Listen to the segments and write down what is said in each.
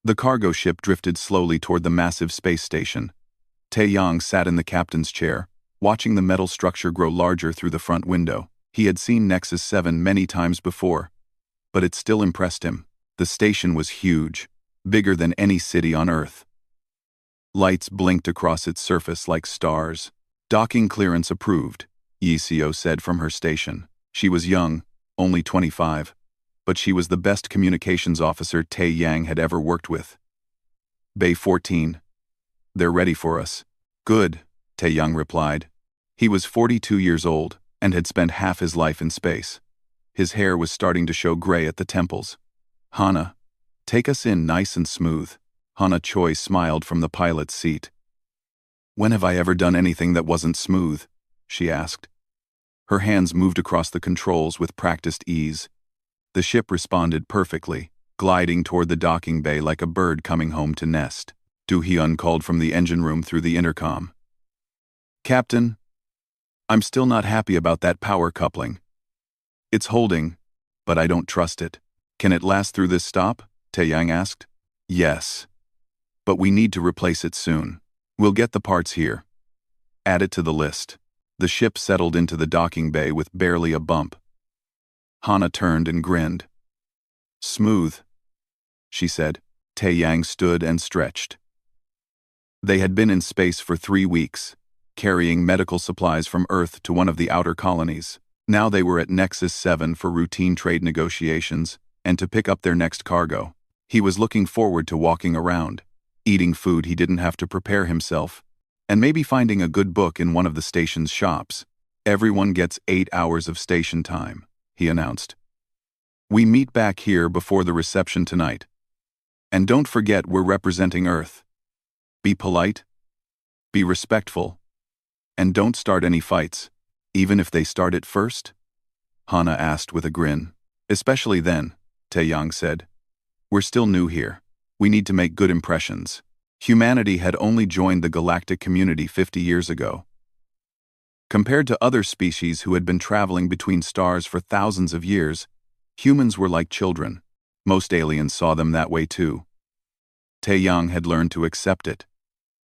The cargo ship drifted slowly toward the massive space station. Taeyang sat in the captain's chair, watching the metal structure grow larger through the front window. He had seen Nexus 7 many times before, but it still impressed him. The station was huge, bigger than any city on Earth. Lights blinked across its surface like stars. Docking clearance approved, Yiseo said from her station. She was young, only 25, but she was the best communications officer Taeyang had ever worked with. Bay 14. They're ready for us. Good, Taeyang replied. He was 42 years old and had spent half his life in space. His hair was starting to show gray at the temples. Hana, take us in nice and smooth. Hana Choi smiled from the pilot's seat. When have I ever done anything that wasn't smooth? She asked. Her hands moved across the controls with practiced ease. The ship responded perfectly, gliding toward the docking bay like a bird coming home to nest. Do-hyun called from the engine room through the intercom. Captain, I'm still not happy about that power coupling. It's holding, but I don't trust it. Can it last through this stop? Taeyang asked. Yes. But we need to replace it soon. We'll get the parts here. Add it to the list. The ship settled into the docking bay with barely a bump. Hana turned and grinned. Smooth, she said. Taeyang stood and stretched. They had been in space for 3 weeks, carrying medical supplies from Earth to one of the outer colonies. Now they were at Nexus 7 for routine trade negotiations and to pick up their next cargo. He was looking forward to walking around, eating food he didn't have to prepare himself, and maybe finding a good book in one of the station's shops. Everyone gets 8 hours of station time, he announced. We meet back here before the reception tonight. And don't forget we're representing Earth. Be polite, be respectful, and don't start any fights, even if they start it first? Hana asked with a grin. Especially then, Taeyang said. We're still new here. We need to make good impressions. Humanity had only joined the galactic community 50 years ago. Compared to other species who had been traveling between stars for thousands of years, humans were like children. Most aliens saw them that way too. Taeyang had learned to accept it.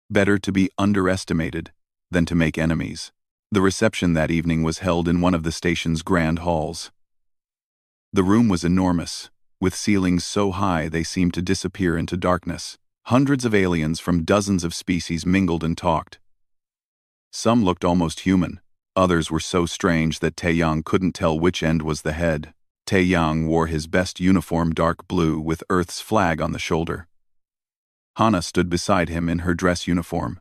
Better to be underestimated than to make enemies. The reception that evening was held in one of the station's grand halls. The room was enormous, with ceilings so high they seemed to disappear into darkness. Hundreds of aliens from dozens of species mingled and talked. Some looked almost human. Others were so strange that Taeyang couldn't tell which end was the head. Taeyang wore his best uniform dark blue with Earth's flag on the shoulder. Hana stood beside him in her dress uniform.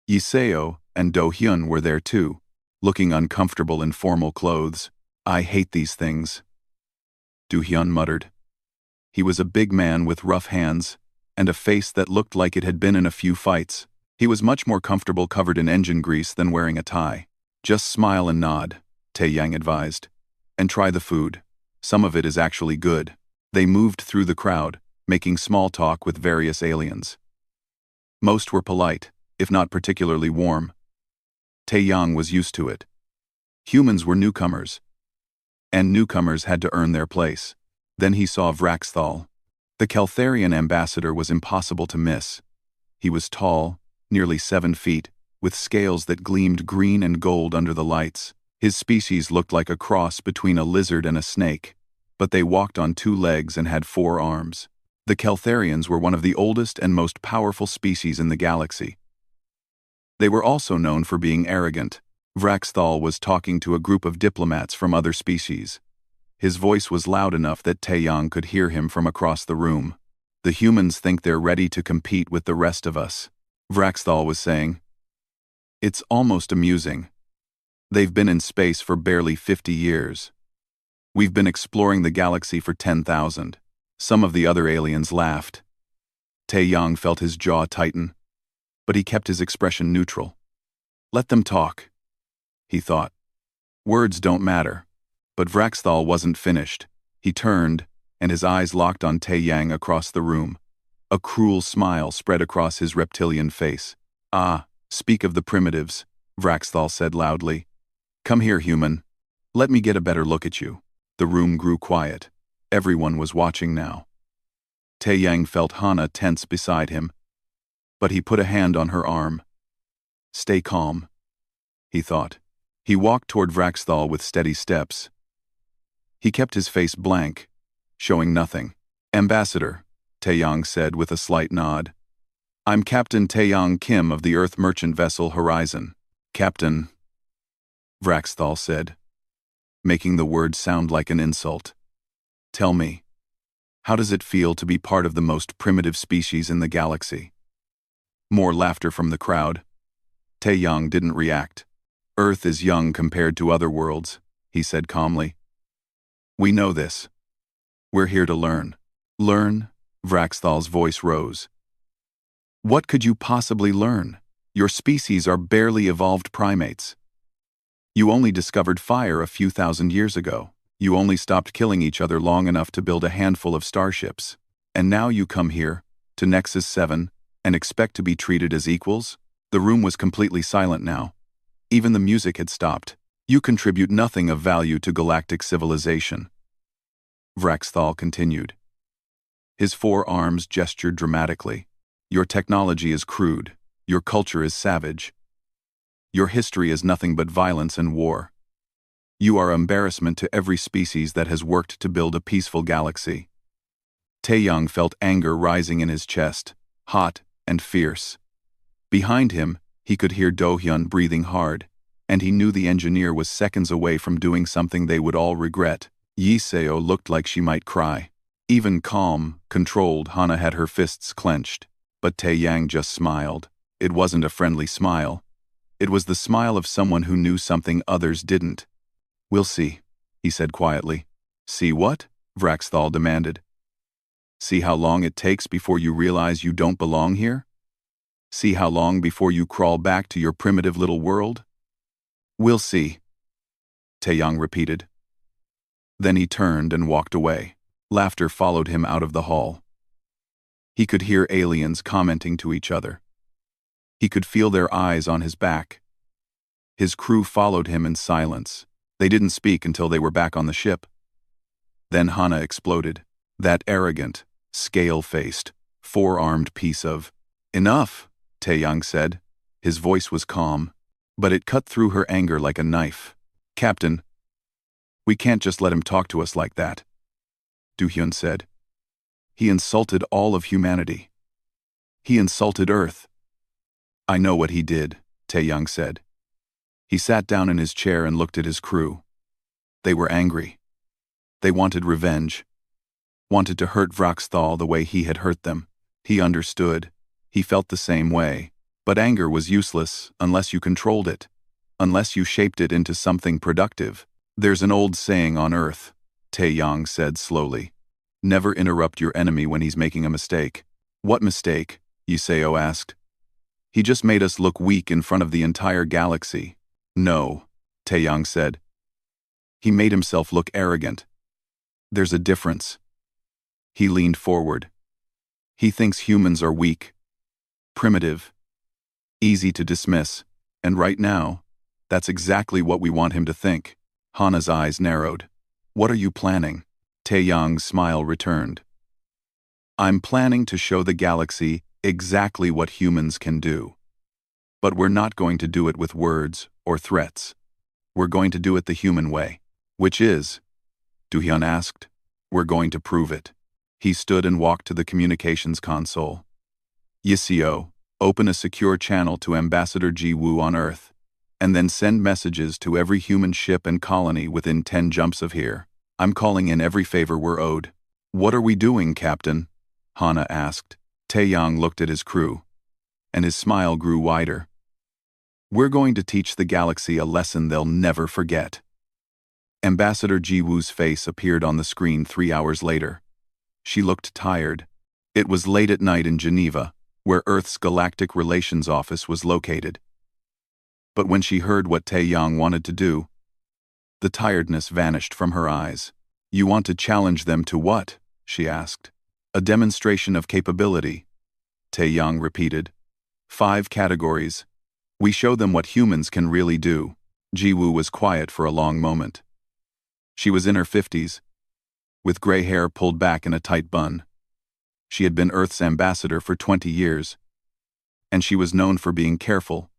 Yiseo and Do-hyun were there too, looking uncomfortable in formal clothes. I hate these things, Do-hyun muttered. He was a big man with rough hands and a face that looked like it had been in a few fights. He was much more comfortable covered in engine grease than wearing a tie. Just smile and nod, Taeyang advised. And try the food. Some of it is actually good. They moved through the crowd, making small talk with various aliens. Most were polite, if not particularly warm. Taeyang was used to it. Humans were newcomers, and newcomers had to earn their place. Then he saw Vraxthal. The Keltharian ambassador was impossible to miss. He was tall, nearly 7 feet, with scales that gleamed green and gold under the lights. His species looked like a cross between a lizard and a snake, but they walked on 2 legs and had 4 arms. The Keltharians were one of the oldest and most powerful species in the galaxy. They were also known for being arrogant. Vraxthal was talking to a group of diplomats from other species. His voice was loud enough that Taeyang could hear him from across the room. The humans think they're ready to compete with the rest of us, Vraxthal was saying. It's almost amusing. They've been in space for barely 50 years. We've been exploring the galaxy for 10,000. Some of the other aliens laughed. Taeyang felt his jaw tighten, but he kept his expression neutral. Let them talk, he thought. Words don't matter. But Vraxthal wasn't finished. He turned, and his eyes locked on Taeyang across the room. A cruel smile spread across his reptilian face. Ah, speak of the primitives, Vraxthal said loudly. Come here, human. Let me get a better look at you. The room grew quiet. Everyone was watching now. Taeyang felt Hana tense beside him, but he put a hand on her arm. Stay calm, he thought. He walked toward Vraxthal with steady steps. He kept his face blank, showing nothing. Ambassador, Taeyang said with a slight nod. I'm Captain Taeyang Kim of the Earth merchant vessel Horizon. Captain, Vraxthal said, making the word sound like an insult. Tell me, how does it feel to be part of the most primitive species in the galaxy? More laughter from the crowd. Taeyang didn't react. Earth is young compared to other worlds, he said calmly. We know this. We're here to learn. Learn? Vraxthal's voice rose. What could you possibly learn? Your species are barely evolved primates. You only discovered fire a few thousand years ago. You only stopped killing each other long enough to build a handful of starships. And now you come here, to Nexus 7, and expect to be treated as equals? The room was completely silent now. Even the music had stopped. You contribute nothing of value to galactic civilization. Vraxthal continued. His four arms gestured dramatically. Your technology is crude. Your culture is savage. Your history is nothing but violence and war. You are embarrassment to every species that has worked to build a peaceful galaxy. Taeyang felt anger rising in his chest, hot and fierce. Behind him, he could hear Do-hyun breathing hard, and he knew the engineer was seconds away from doing something they would all regret. Yi-seo looked like she might cry. Even calm, controlled, Hana had her fists clenched, but Taeyang just smiled. It wasn't a friendly smile. It was the smile of someone who knew something others didn't. We'll see, he said quietly. See what? Vraxthal demanded. See how long it takes before you realize you don't belong here? See how long before you crawl back to your primitive little world? We'll see, Taeyang repeated. Then he turned and walked away. Laughter followed him out of the hall. He could hear aliens commenting to each other. He could feel their eyes on his back. His crew followed him in silence. They didn't speak until they were back on the ship. Then Hana exploded. That arrogant, scale-faced, four-armed piece of... Enough, Taeyang said. His voice was calm, but it cut through her anger like a knife. Captain, we can't just let him talk to us like that, Do-hyun said. He insulted all of humanity. He insulted Earth. I know what he did, Taeyang said. He sat down in his chair and looked at his crew. They were angry. They wanted revenge. Wanted to hurt Vraxthal the way he had hurt them. He understood. He felt the same way. But anger was useless unless you controlled it. Unless you shaped it into something productive. There's an old saying on Earth, Taeyang said slowly. Never interrupt your enemy when he's making a mistake. What mistake? Yi-seo asked. He just made us look weak in front of the entire galaxy. No, Taeyang said. He made himself look arrogant. There's a difference. He leaned forward. He thinks humans are weak, primitive, easy to dismiss, and right now, that's exactly what we want him to think. Hana's eyes narrowed. What are you planning? Taeyang's smile returned. I'm planning to show the galaxy exactly what humans can do. But we're not going to do it with words or threats. We're going to do it the human way. Which is? Do-hyun asked. We're going to prove it. He stood and walked to the communications console. Yi-seo, open a secure channel to Ambassador Ji-woo on Earth, and then send messages to every human ship and colony within 10 jumps of here. I'm calling in every favor we're owed. What are we doing, Captain? Hana asked. Taeyang looked at his crew, and his smile grew wider. We're going to teach the galaxy a lesson they'll never forget. Ambassador Ji-woo's face appeared on the screen 3 hours later. She looked tired. It was late at night in Geneva, where Earth's Galactic Relations Office was located. But when she heard what Taeyang wanted to do, the tiredness vanished from her eyes. You want to challenge them to what? She asked. A demonstration of capability, Taeyang repeated. 5 categories. We show them what humans can really do. Ji-woo was quiet for a long moment. She was in her 50s, with gray hair pulled back in a tight bun. She had been Earth's ambassador for 20 years, and she was known for being careful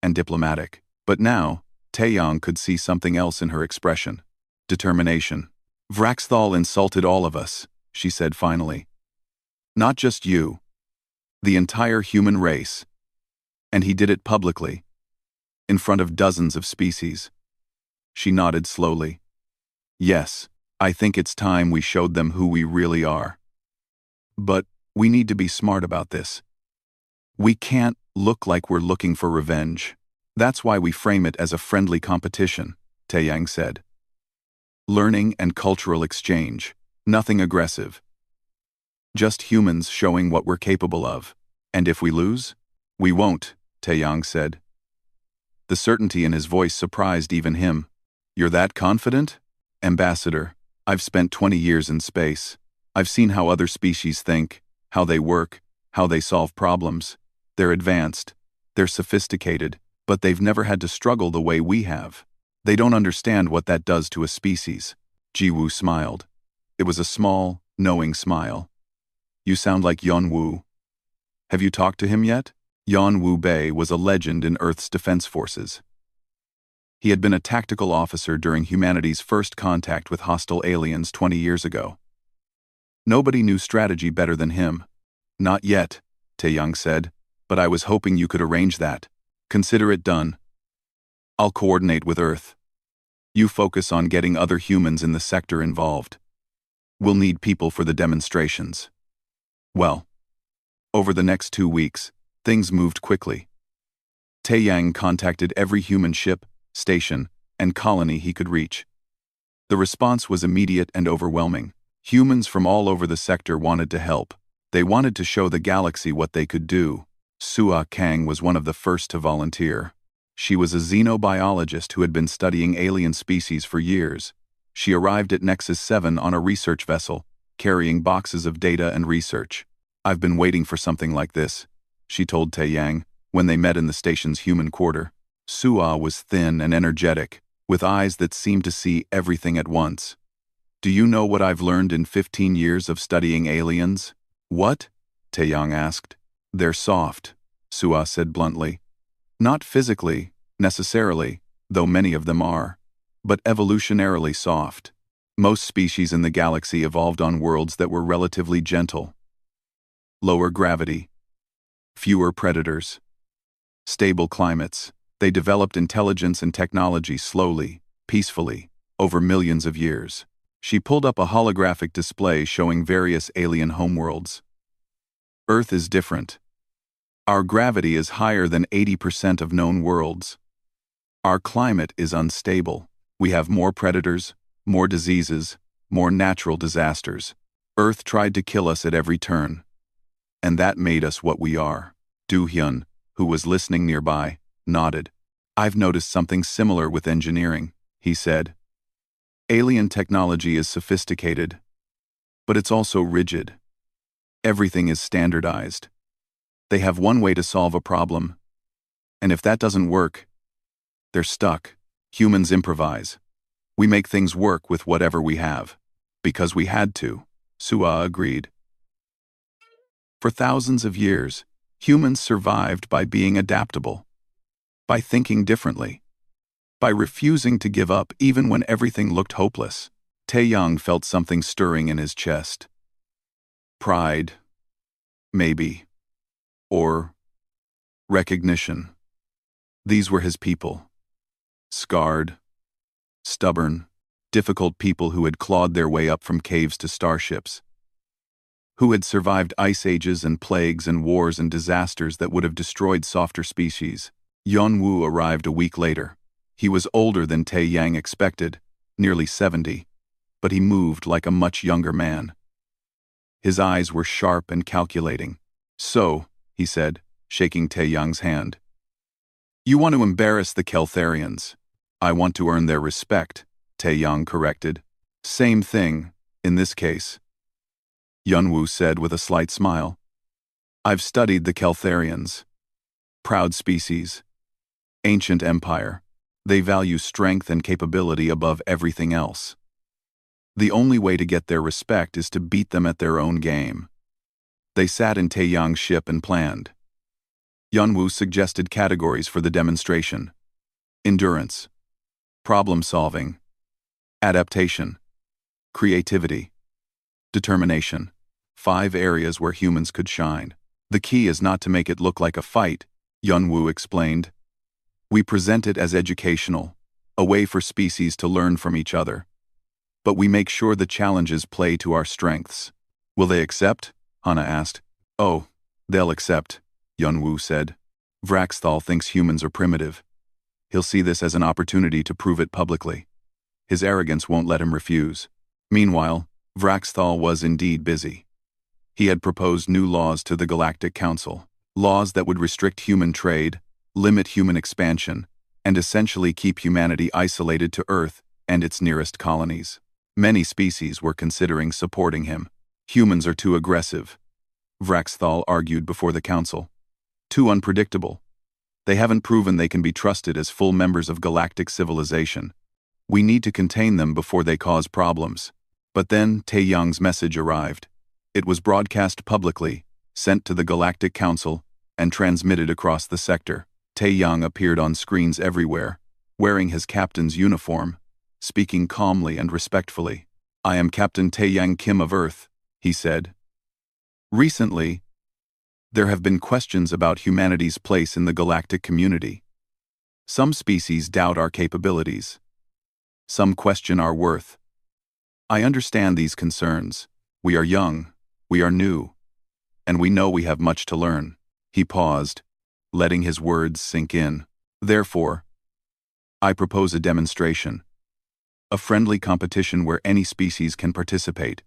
and diplomatic. But now, Taeyong could see something else in her expression. Determination. "Vraxthal insulted all of us," she said finally. "Not just you. The entire human race. And he did it publicly, in front of dozens of species." She nodded slowly. "Yes, I think it's time we showed them who we really are. But we need to be smart about this. We can't look like we're looking for revenge. That's why we frame it as a friendly competition," Taeyang said. "Learning and cultural exchange, nothing aggressive. Just humans showing what we're capable of. And if we lose, we won't," Taeyang said. The certainty in his voice surprised even him. "You're that confident?" "Ambassador, I've spent 20 years in space. I've seen how other species think, how they work, how they solve problems. They're advanced, they're sophisticated, but they've never had to struggle the way we have. They don't understand what that does to a species." Jiwoo smiled. It was a small, knowing smile. "You sound like Yeonwoo. Have you talked to him yet?" Yeonwoo Bei was a legend in Earth's defense forces. He had been a tactical officer during humanity's first contact with hostile aliens 20 years ago. Nobody knew strategy better than him. "Not yet," Taeyong said, "but I was hoping you could arrange that. Consider it done. I'll coordinate with Earth. You focus on getting other humans in the sector involved. We'll need people for the demonstrations." Well, over the next 2 weeks, things moved quickly. Taeyang contacted every human ship, station, and colony he could reach. The response was immediate and overwhelming. Humans from all over the sector wanted to help. They wanted to show the galaxy what they could do. Sua Kang was one of the first to volunteer. She was a xenobiologist who had been studying alien species for years. She arrived at Nexus 7 on a research vessel, carrying boxes of data and research. "I've been waiting for something like this," she told Taeyang, when they met in the station's human quarter. Sua was thin and energetic, with eyes that seemed to see everything at once. "Do you know what I've learned in 15 years of studying aliens?" "What?" Taeyang asked. "They're soft," Sua said bluntly. "Not physically, necessarily, though many of them are, but evolutionarily soft. Most species in the galaxy evolved on worlds that were relatively gentle. Lower gravity, fewer predators, stable climates. They developed intelligence and technology slowly, peacefully, over millions of years." She pulled up a holographic display showing various alien homeworlds. "Earth is different. Our gravity is higher than 80% of known worlds. Our climate is unstable. We have more predators, more diseases, more natural disasters. Earth tried to kill us at every turn. And that made us what we are." Do Hyun, who was listening nearby, nodded. "I've noticed something similar with engineering," he said. "Alien technology is sophisticated, but it's also rigid. Everything is standardized. They have one way to solve a problem, and if that doesn't work, they're stuck. Humans improvise. We make things work with whatever we have. Because we had to," Sua agreed. "For thousands of years, humans survived by being adaptable, by thinking differently, by refusing to give up even when everything looked hopeless." Taeyong felt something stirring in his chest. Pride, maybe, or recognition. These were his people. Scarred, stubborn, difficult people who had clawed their way up from caves to starships, who had survived ice ages and plagues and wars and disasters that would have destroyed softer species. Yeonwoo arrived a week later. He was older than Taeyang expected, nearly 70, but he moved like a much younger man. His eyes were sharp and calculating. "So," he said, shaking Taeyang's hand, "you want to embarrass the Keltharians." "I want to earn their respect," Taeyang corrected. "Same thing, in this case," Yeonwoo said with a slight smile. "I've studied the Keltharians. Proud species. Ancient empire. They value strength and capability above everything else. The only way to get their respect is to beat them at their own game. They sat in Taeyang's ship and planned. Yunwoo suggested categories for the demonstration: endurance, problem-solving, adaptation, creativity, determination. 5 areas where humans could shine. The key is not to make it look like a fight, Yunwoo explained. We present it as educational, a way for species to learn from each other. But we make sure the challenges play to our strengths. Will they accept? Hana asked. Oh, they'll accept, Yunwoo said. Vraxthal thinks humans are primitive. He'll see this as an opportunity to prove it publicly. His arrogance won't let him refuse. Meanwhile, Vraxthal was indeed busy. He had proposed new laws to the Galactic Council, laws that would restrict human trade, limit human expansion, and essentially keep humanity isolated to Earth and its nearest colonies. Many species were considering supporting him. Humans are too aggressive, Vraxthal argued before the council. Too unpredictable. They haven't proven they can be trusted as full members of galactic civilization. We need to contain them before they cause problems. But then Taeyang's message arrived. It was broadcast publicly, sent to the Galactic Council, and transmitted across the sector. Taeyang appeared on screens everywhere, wearing his captain's uniform, speaking calmly and respectfully. I am Captain Taeyang Kim of Earth, he said. Recently, there have been questions about humanity's place in the galactic community. Some species doubt our capabilities. Some question our worth. I understand these concerns. We are young, we are new, and we know we have much to learn. He paused, letting his words sink in. Therefore, I propose a demonstration. A friendly competition where any species can participate.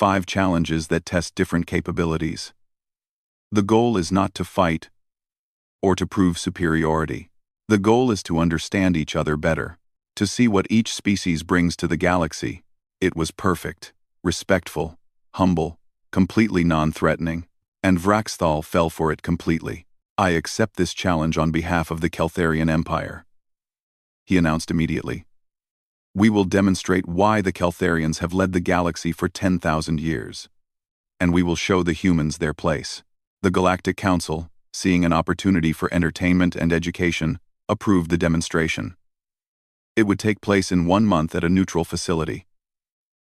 5 challenges that test different capabilities. The goal is not to fight or to prove superiority. The goal is to understand each other better, to see what each species brings to the galaxy. It was perfect, respectful, humble, completely non-threatening, and Vraxthal fell for it completely. I accept this challenge on behalf of the Keltharian Empire, he announced immediately. We will demonstrate why the Keltharians have led the galaxy for 10,000 years. And we will show the humans their place. The Galactic Council, seeing an opportunity for entertainment and education, approved the demonstration. It would take place in 1 month at a neutral facility.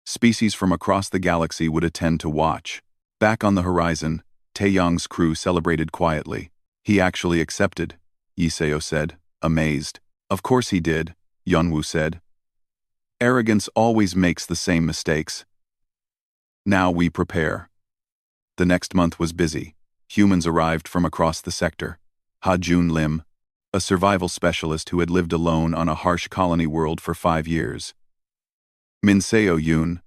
Species from across the galaxy would attend to watch. Back on the horizon, Taeyang's crew celebrated quietly. He actually accepted, Yiseo said, amazed. Of course he did, Yunwoo said. Arrogance always makes the same mistakes. Now we prepare. The next month was busy. Humans arrived from across the sector. Ha-Jun Lim, a survival specialist who had lived alone on a harsh colony world for 5 years. Minseo Yoon,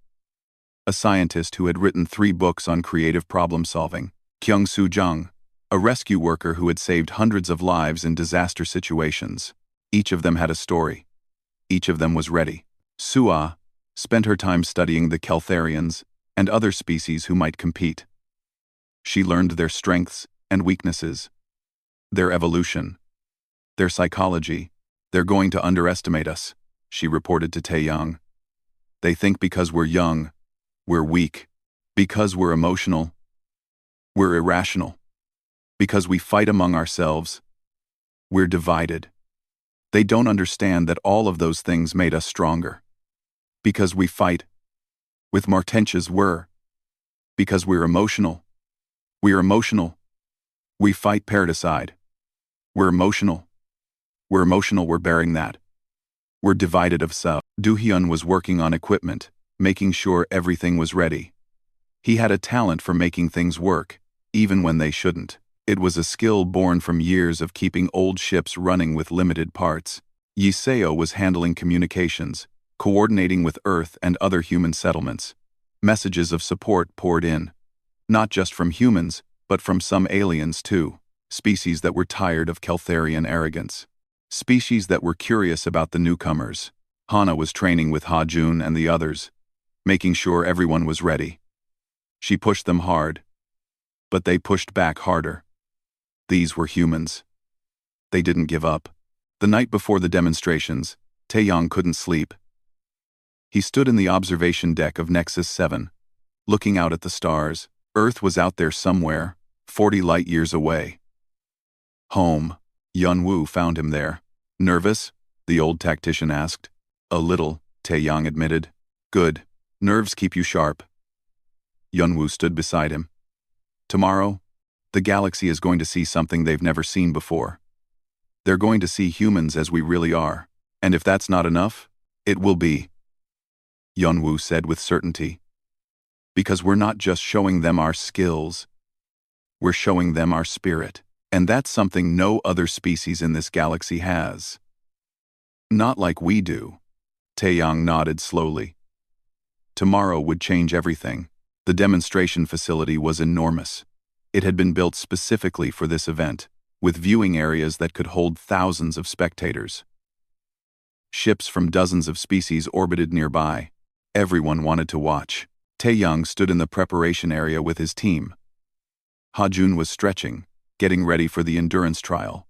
a scientist who had written 3 books on creative problem-solving. Kyung-Soo Jung, a rescue worker who had saved hundreds of lives in disaster situations. Each of them had a story. Each of them was ready. Sua spent her time studying the Keltharians and other species who might compete. She learned their strengths and weaknesses, their evolution, their psychology. They're going to underestimate us, she reported to Taeyang. They think because we're young, we're weak. Because we're emotional, we're irrational. Because we fight among ourselves, we're divided. They don't understand that all of those things made us stronger. Because we fight with Martensia's we're. Because we're emotional. We're emotional. We fight paradiside. We're emotional. We're emotional, we're bearing that. We're divided of self. Do-hyun was working on equipment, making sure everything was ready. He had a talent for making things work, even when they shouldn't. It was a skill born from years of keeping old ships running with limited parts. Yiseo was handling communications, coordinating with Earth and other human settlements. Messages of support poured in. Not just from humans, but from some aliens too. Species that were tired of Keltharian arrogance. Species that were curious about the newcomers. Hana was training with Ha-Jun and the others, making sure everyone was ready. She pushed them hard, but they pushed back harder. These were humans. They didn't give up. The night before the demonstrations, Taeyang couldn't sleep. He stood in the observation deck of Nexus 7, looking out at the stars. Earth was out there somewhere, 40 light-years away. Home. Yunwu found him there. Nervous? The old tactician asked. A little, Taeyang admitted. Good. Nerves keep you sharp. Yunwu stood beside him. Tomorrow, the galaxy is going to see something they've never seen before. They're going to see humans as we really are. And if that's not enough, it will be. Yunwu said with certainty. Because we're not just showing them our skills. We're showing them our spirit. And that's something no other species in this galaxy has. Not like we do. Taeyang nodded slowly. Tomorrow would change everything. The demonstration facility was enormous. It had been built specifically for this event, with viewing areas that could hold thousands of spectators. Ships from dozens of species orbited nearby. Everyone wanted to watch. Taeyang stood in the preparation area with his team. Hajun was stretching, getting ready for the endurance trial.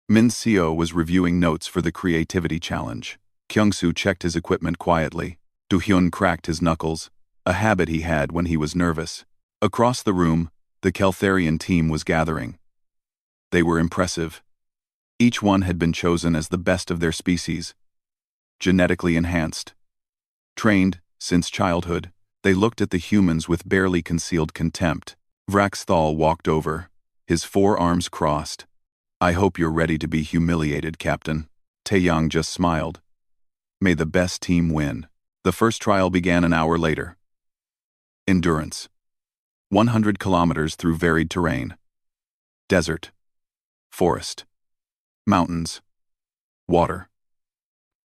Min Seo was reviewing notes for the creativity challenge. Kyungsu checked his equipment quietly. Do-hyun cracked his knuckles, a habit he had when he was nervous. Across the room, the Keltharian team was gathering. They were impressive. Each one had been chosen as the best of their species. Genetically enhanced. Trained, since childhood, they looked at the humans with barely concealed contempt. Vraxthal walked over, his forearms crossed. I hope you're ready to be humiliated, Captain. Taeyang just smiled. May the best team win. The first trial began an hour later. Endurance. 100 kilometers through varied terrain. Desert. Forest. Mountains. Water.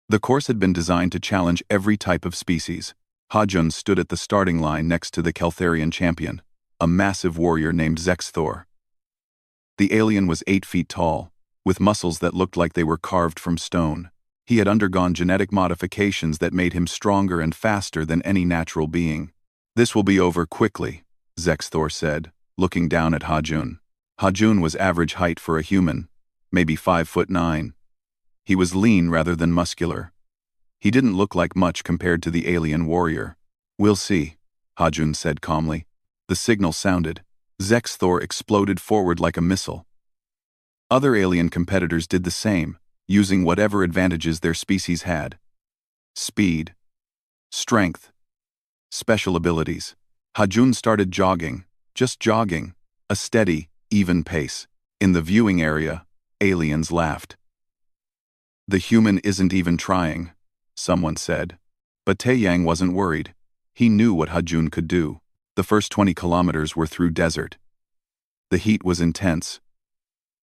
The course had been designed to challenge every type of species. Hajun stood at the starting line next to the Keltharian champion, a massive warrior named Zexthor. The alien was 8 feet tall, with muscles that looked like they were carved from stone. He had undergone genetic modifications that made him stronger and faster than any natural being. This will be over quickly, Zexthor said, looking down at Hajun. Hajun was average height for a human, maybe 5'9". He was lean rather than muscular. He didn't look like much compared to the alien warrior. We'll see, Hajun said calmly. The signal sounded. Zexthor exploded forward like a missile. Other alien competitors did the same, using whatever advantages their species had. Speed. Strength. Special abilities. Hajun started jogging, just jogging, a steady, even pace. In the viewing area, aliens laughed. The human isn't even trying, someone said. But Taeyang wasn't worried. He knew what Hajun could do. The first 20 kilometers were through desert. The heat was intense.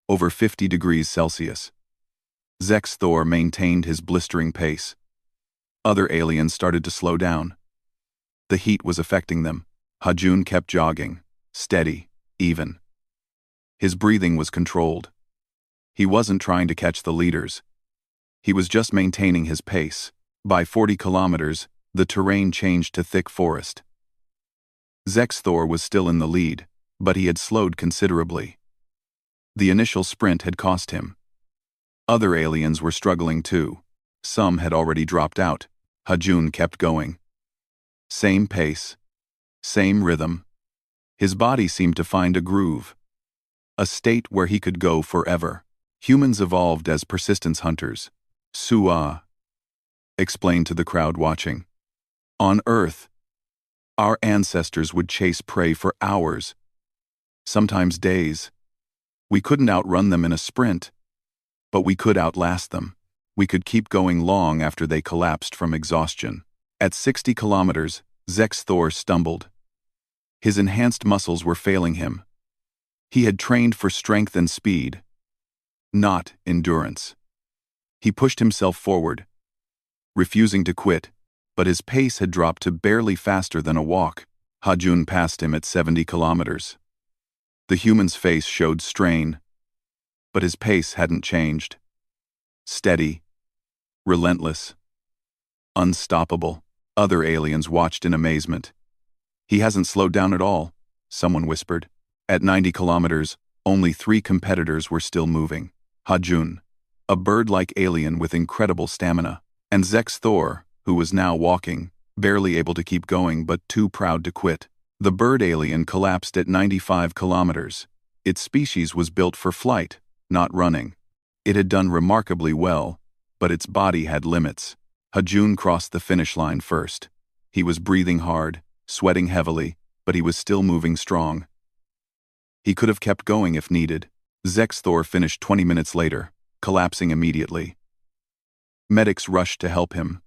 Over 50 degrees Celsius. Zexthor maintained his blistering pace. Other aliens started to slow down. The heat was affecting them. Hajun kept jogging, steady, even. His breathing was controlled. He wasn't trying to catch the leaders. He was just maintaining his pace. By 40 kilometers, the terrain changed to thick forest. Zexthor was still in the lead, but he had slowed considerably. The initial sprint had cost him. Other aliens were struggling too. Some had already dropped out. Hajun kept going. Same pace. Same rhythm. His body seemed to find a groove. A state where he could go forever. Humans evolved as persistence hunters. Su'a explained to the crowd watching. On Earth, our ancestors would chase prey for hours, sometimes days. We couldn't outrun them in a sprint, but we could outlast them. We could keep going long after they collapsed from exhaustion. At 60 kilometers, Zexthor stumbled. His enhanced muscles were failing him. He had trained for strength and speed, not endurance. He pushed himself forward, refusing to quit, but his pace had dropped to barely faster than a walk. Hajun passed him at 70 kilometers. The human's face showed strain, but his pace hadn't changed. Steady, relentless, unstoppable. Other aliens watched in amazement. He hasn't slowed down at all, someone whispered. At 90 kilometers, only 3 competitors were still moving. Hajun, a bird-like alien with incredible stamina, and Zexthor, who was now walking, barely able to keep going but too proud to quit. The bird alien collapsed at 95 kilometers. Its species was built for flight, not running. It had done remarkably well, but its body had limits. Hajun crossed the finish line first. He was breathing hard, sweating heavily, but he was still moving strong. He could have kept going if needed. Zexthor finished 20 minutes later, collapsing immediately. Medics rushed to help him.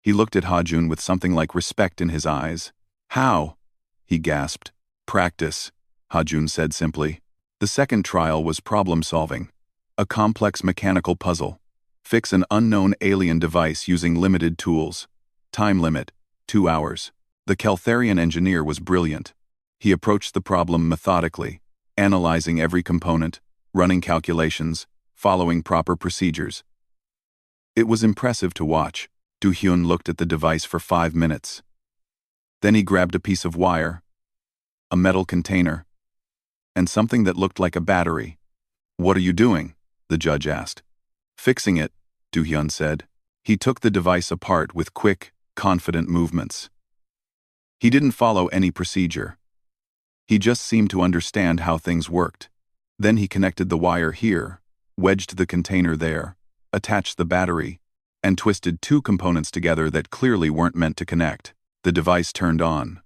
He looked at Hajun with something like respect in his eyes. "How?" he gasped. "Practice," Hajun said simply. The second trial was problem-solving. A complex mechanical puzzle. Fix an unknown alien device using limited tools. Time limit, 2 hours. The Caltharian engineer was brilliant. He approached the problem methodically, analyzing every component, running calculations, following proper procedures. It was impressive to watch. Du-hyun looked at the device for 5 minutes. Then he grabbed a piece of wire, a metal container, and something that looked like a battery. "What are you doing?" the judge asked. "Fixing it," Du-hyun said. He took the device apart with quick, confident movements. He didn't follow any procedure. He just seemed to understand how things worked. Then he connected the wire here, wedged the container there, attached the battery, and twisted 2 components together that clearly weren't meant to connect. The device turned on.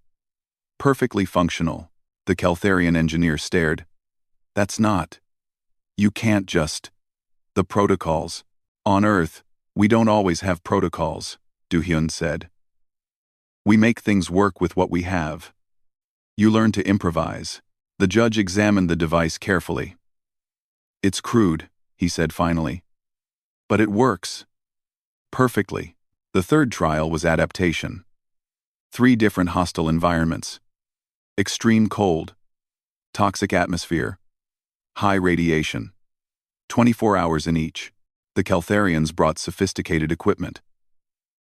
Perfectly functional. The Caltharian engineer stared. "That's not. You can't just. The protocols. On Earth, we don't always have protocols," Du-hyun said. "We make things work with what we have. You learn to improvise." The judge examined the device carefully. "It's crude," he said finally. "But it works. Perfectly." The third trial was adaptation. 3 different hostile environments. Extreme cold. Toxic atmosphere. High radiation. 24 hours in each. The Caltharians brought sophisticated equipment.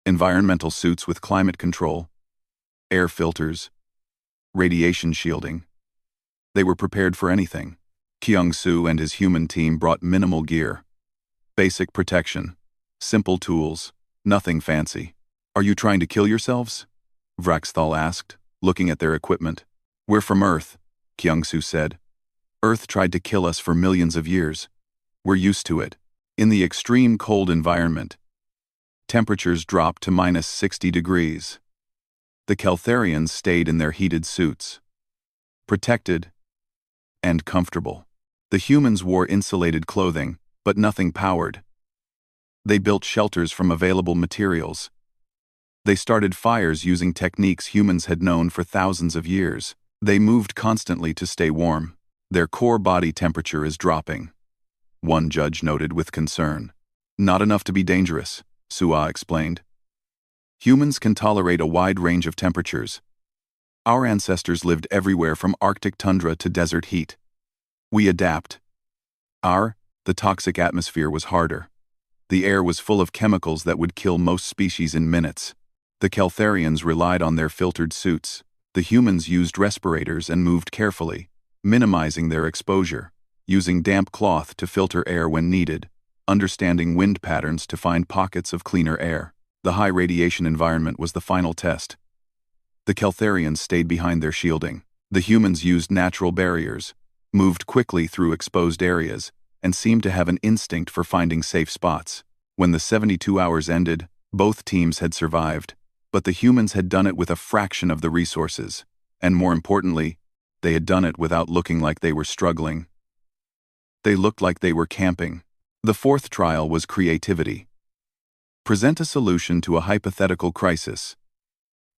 Environmental suits with climate control. Air filters. Radiation shielding. They were prepared for anything. Kyung-soo and his human team brought minimal gear. Basic protection. Simple tools. Nothing fancy. "Are you trying to kill yourselves?" Vraxthal asked, looking at their equipment. "We're from Earth," Kyung-soo said. "Earth tried to kill us for millions of years. We're used to it." In the extreme cold environment, temperatures dropped to -60 degrees. The Caltharians stayed in their heated suits. Protected and comfortable. The humans wore insulated clothing, but nothing powered. They built shelters from available materials. They started fires using techniques humans had known for thousands of years. They moved constantly to stay warm. "Their core body temperature is dropping," one judge noted with concern. "Not enough to be dangerous," Sua explained. "Humans can tolerate a wide range of temperatures. Our ancestors lived everywhere from Arctic tundra to desert heat. We adapt. The toxic atmosphere was harder. The air was full of chemicals that would kill most species in minutes. The Caltharians relied on their filtered suits. The humans used respirators and moved carefully, minimizing their exposure, using damp cloth to filter air when needed, understanding wind patterns to find pockets of cleaner air. The high radiation environment was the final test. The Caltharians stayed behind their shielding. The humans used natural barriers, moved quickly through exposed areas, and seemed to have an instinct for finding safe spots. When the 72 hours ended, both teams had survived, but the humans had done it with a fraction of the resources, and more importantly, they had done it without looking like they were struggling. They looked like they were camping. The fourth trial was creativity. Present a solution to a hypothetical crisis.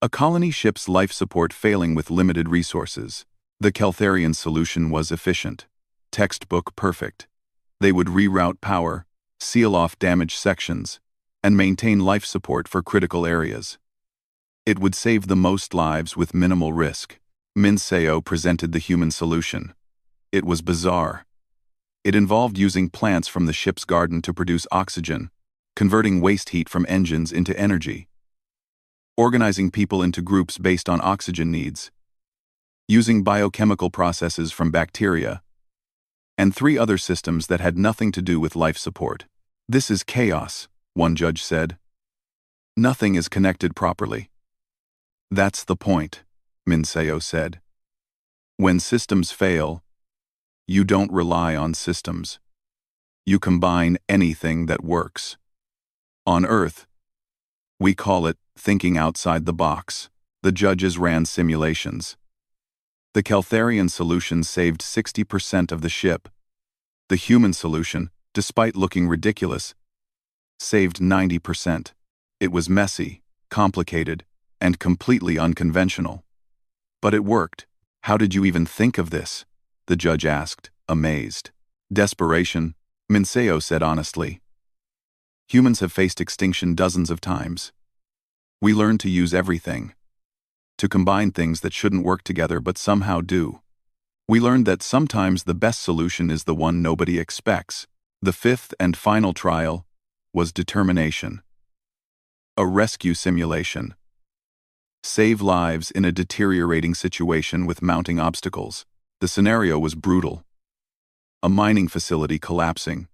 A colony ship's life support failing with limited resources. The Caltharian solution was efficient. Textbook perfect. They would reroute power, seal off damaged sections, and maintain life support for critical areas. It would save the most lives with minimal risk. Min Seo presented the human solution. It was bizarre. It involved using plants from the ship's garden to produce oxygen, converting waste heat from engines into energy, organizing people into groups based on oxygen needs, using biochemical processes from bacteria, and 3 other systems that had nothing to do with life support. "This is chaos," one judge said. "Nothing is connected properly." "That's the point," Minseo said. When systems fail, you don't rely on systems. You combine anything that works. On Earth, we call it thinking outside the box. The judges ran simulations. The Keltharian solution saved 60% of the ship. The human solution, despite looking ridiculous, saved 90%. It was messy, complicated, and completely unconventional. But it worked. How did you even think of this? The judge asked, amazed. Desperation, Minseo said honestly. Humans have faced extinction dozens of times. We learn to use everything. To combine things that shouldn't work together but somehow do. We learned that sometimes the best solution is the one nobody expects. The fifth and final trial was determination. A rescue simulation. Save lives in a deteriorating situation with mounting obstacles. The scenario was brutal. A mining facility collapsing.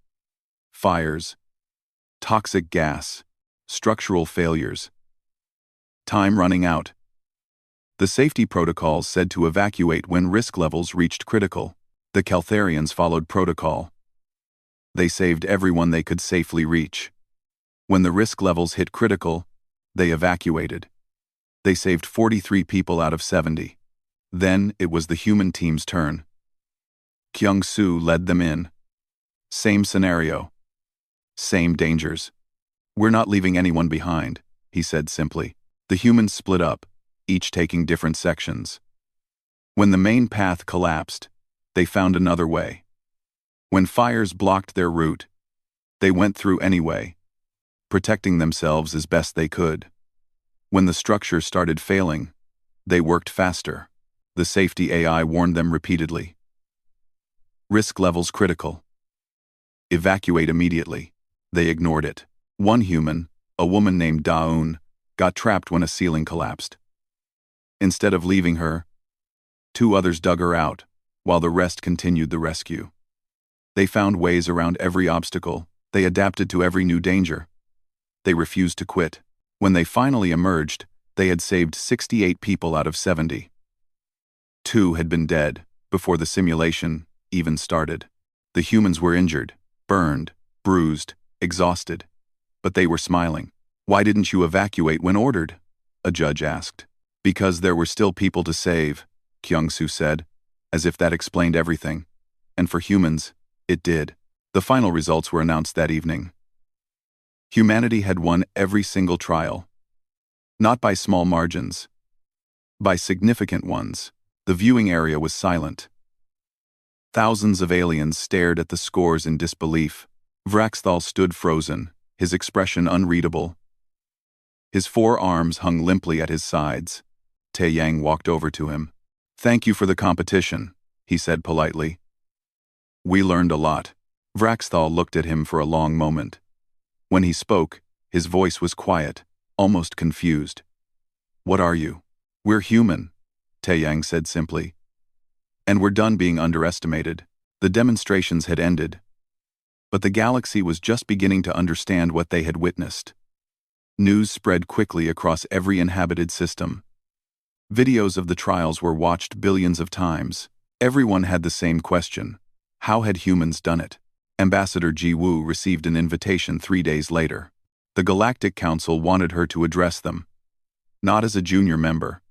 Fires. Toxic gas. Structural failures. Time running out. The safety protocols said to evacuate when risk levels reached critical. The Keltharians followed protocol. They saved everyone they could safely reach. When the risk levels hit critical, they evacuated. They saved 43 people out of 70. Then it was the human team's turn. Kyung-soo led them in. Same scenario. Same dangers. We're not leaving anyone behind, he said simply. The humans split up, each taking different sections. When the main path collapsed, they found another way. When fires blocked their route, they went through anyway, protecting themselves as best they could. When the structure started failing, they worked faster. The safety AI warned them repeatedly. Risk levels critical. Evacuate immediately. They ignored it. One human, a woman named Daun, got trapped when a ceiling collapsed. Instead of leaving her, 2 others dug her out, while the rest continued the rescue. They found ways around every obstacle. They adapted to every new danger. They refused to quit. When they finally emerged, they had saved 68 people out of 70. 2 had been dead before the simulation even started. The humans were injured, burned, bruised, exhausted. But they were smiling. Why didn't you evacuate when ordered? A judge asked. Because there were still people to save, Kyung-soo said, as if that explained everything. And for humans, it did. The final results were announced that evening. Humanity had won every single trial. Not by small margins. By significant ones. The viewing area was silent. Thousands of aliens stared at the scores in disbelief. Vraxthal stood frozen, his expression unreadable. His 4 arms hung limply at his sides. Tae-yang walked over to him. Thank you for the competition, he said politely. We learned a lot. Vraxthal looked at him for a long moment. When he spoke, his voice was quiet, almost confused. What are you? We're human, Tae-yang said simply. And we're done being underestimated. The demonstrations had ended. But the galaxy was just beginning to understand what they had witnessed. News spread quickly across every inhabited system. Videos of the trials were watched billions of times. Everyone had the same question. How had humans done it? Ambassador Ji-woo received an invitation 3 days later. The Galactic Council wanted her to address them. Not as a junior member.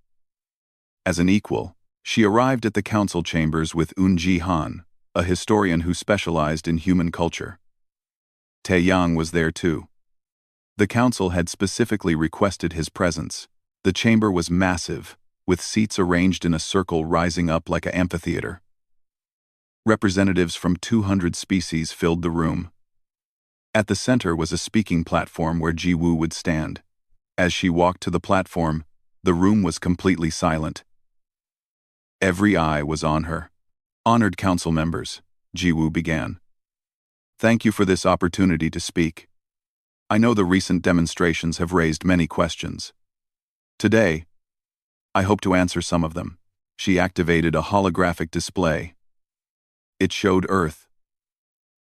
As an equal, she arrived at the council chambers with Eun Ji-han, a historian who specialized in human culture. Tae-yang was there too. The council had specifically requested his presence. The chamber was massive, with seats arranged in a circle rising up like an amphitheater. Representatives from 200 species filled the room. At the center was a speaking platform where Ji-woo would stand. As she walked to the platform, the room was completely silent. Every eye was on her. Honored council members, Ji-woo began. Thank you for this opportunity to speak. I know the recent demonstrations have raised many questions. Today, I hope to answer some of them. She activated a holographic display. It showed Earth,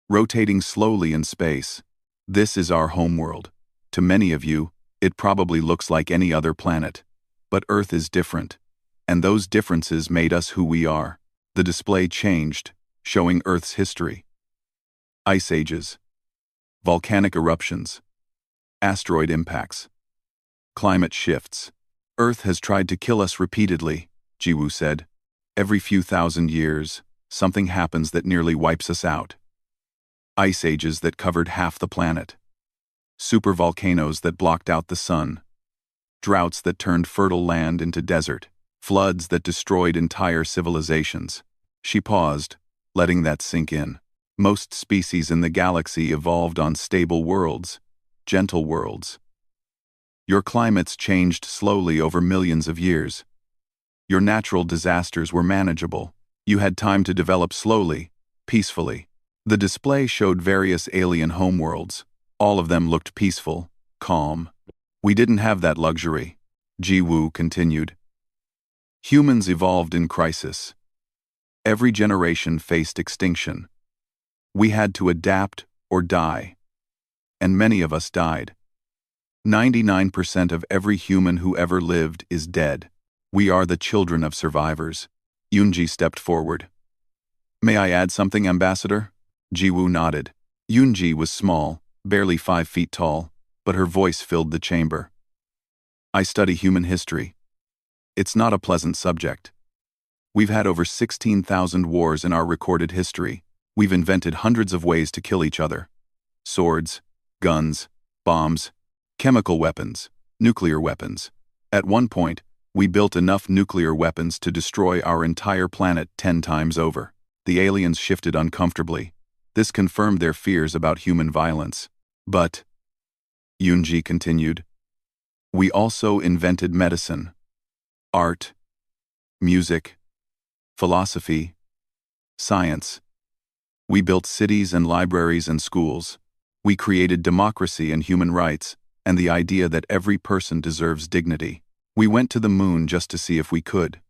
rotating slowly in space. This is our homeworld. To many of you, it probably looks like any other planet. But Earth is different. And those differences made us who we are. The display changed, showing Earth's history. Ice ages, volcanic eruptions, asteroid impacts, climate shifts. Earth has tried to kill us repeatedly, Jiwoo said. Every few thousand years, something happens that nearly wipes us out. Ice ages that covered half the planet. Supervolcanoes that blocked out the sun. Droughts that turned fertile land into desert. Floods that destroyed entire civilizations. She paused, letting that sink in. Most species in the galaxy evolved on stable worlds, gentle worlds. Your climates changed slowly over millions of years. Your natural disasters were manageable. You had time to develop slowly, peacefully. The display showed various alien homeworlds. All of them looked peaceful, calm. We didn't have that luxury, Jiwoo continued. Humans evolved in crisis. Every generation faced extinction. We had to adapt or die. And many of us died. 99% of every human who ever lived is dead. We are the children of survivors. Yoonji stepped forward. May I add something, Ambassador? Jiwoo nodded. Yoonji was small, barely 5 feet tall, but her voice filled the chamber. I study human history. It's not a pleasant subject. We've had over 16,000 wars in our recorded history. We've invented hundreds of ways to kill each other. Swords, guns, bombs, chemical weapons, nuclear weapons. At one point, we built enough nuclear weapons to destroy our entire planet 10 times over. The aliens shifted uncomfortably. This confirmed their fears about human violence. But, Yoonji continued, we also invented medicine, art, music, philosophy, science. We built cities and libraries and schools. We created democracy and human rights, and the idea that every person deserves dignity. We went to the moon just to see if we could.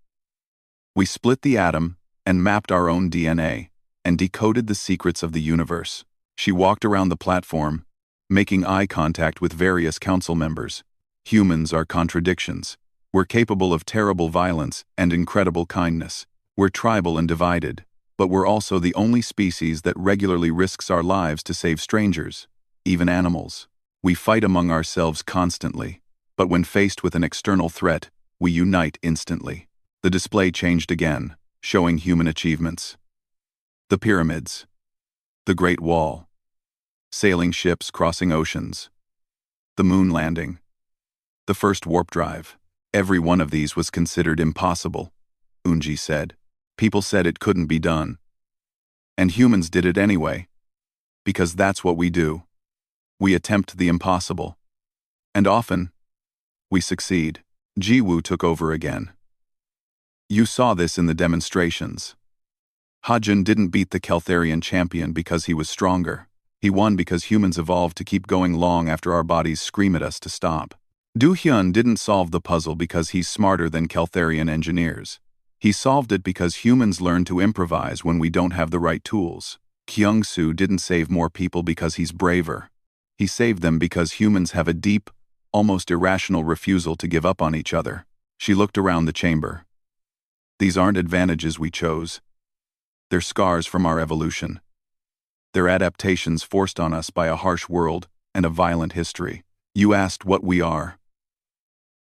We split the atom and mapped our own DNA and decoded the secrets of the universe. She walked around the platform, making eye contact with various council members. Humans are contradictions. We're capable of terrible violence and incredible kindness. We're tribal and divided, but we're also the only species that regularly risks our lives to save strangers, even animals. We fight among ourselves constantly, but when faced with an external threat, we unite instantly. The display changed again, showing human achievements. The pyramids, the Great Wall, sailing ships crossing oceans, the moon landing, the first warp drive. Every one of these was considered impossible, Unji said. People said it couldn't be done. And humans did it anyway. Because that's what we do. We attempt the impossible. And often, we succeed. Jiwoo took over again. You saw this in the demonstrations. Hajun didn't beat the Keltharian champion because he was stronger. He won because humans evolved to keep going long after our bodies scream at us to stop. Do-hyun didn't solve the puzzle because he's smarter than Keltharian engineers. He solved it because humans learn to improvise when we don't have the right tools. Kyung-soo didn't save more people because he's braver. He saved them because humans have a deep, almost irrational refusal to give up on each other. She looked around the chamber. These aren't advantages we chose. They're scars from our evolution. They're adaptations forced on us by a harsh world and a violent history. You asked what we are.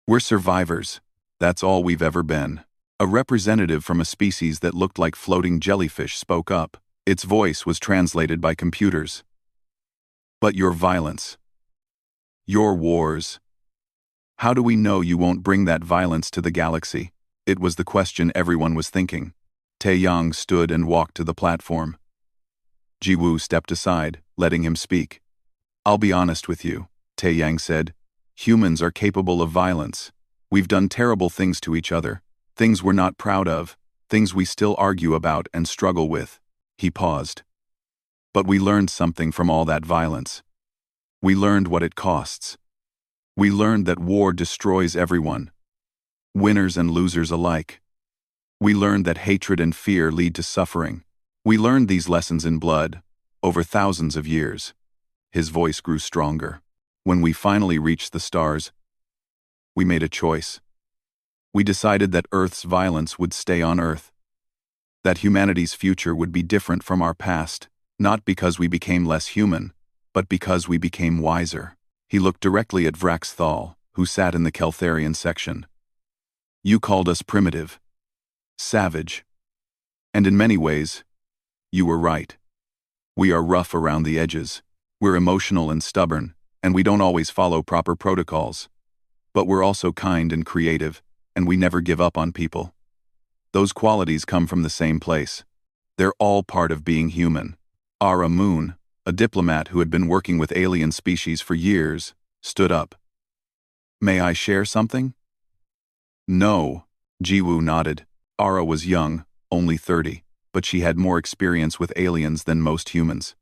We're survivors. That's all we've ever been. A representative from a species that looked like floating jellyfish spoke up. Its voice was translated by computers. But your violence. Your wars. How do we know you won't bring that violence to the galaxy? It was the question everyone was thinking. Taeyang stood and walked to the platform. Jiwoo stepped aside, letting him speak. I'll be honest with you, Taeyang said. Humans are capable of violence. We've done terrible things to each other, things we're not proud of, things we still argue about and struggle with. He paused. But we learned something from all that violence. We learned what it costs. We learned that war destroys everyone, winners and losers alike. We learned that hatred and fear lead to suffering. We learned these lessons in blood, over thousands of years. His voice grew stronger. When we finally reached the stars, we made a choice. We decided that Earth's violence would stay on Earth. That humanity's future would be different from our past, not because we became less human, but because we became wiser. He looked directly at Vraxthal, who sat in the Keltharian section. You called us primitive, savage. And in many ways, you were right. We are rough around the edges. We're emotional and stubborn, and we don't always follow proper protocols. But we're also kind and creative, and we never give up on people. Those qualities come from the same place. They're all part of being human. Ara Moon, a diplomat who had been working with alien species for years, stood up. May I share something? No, Jiwoo nodded. Ara was young, only 30, but she had more experience with aliens than most humans.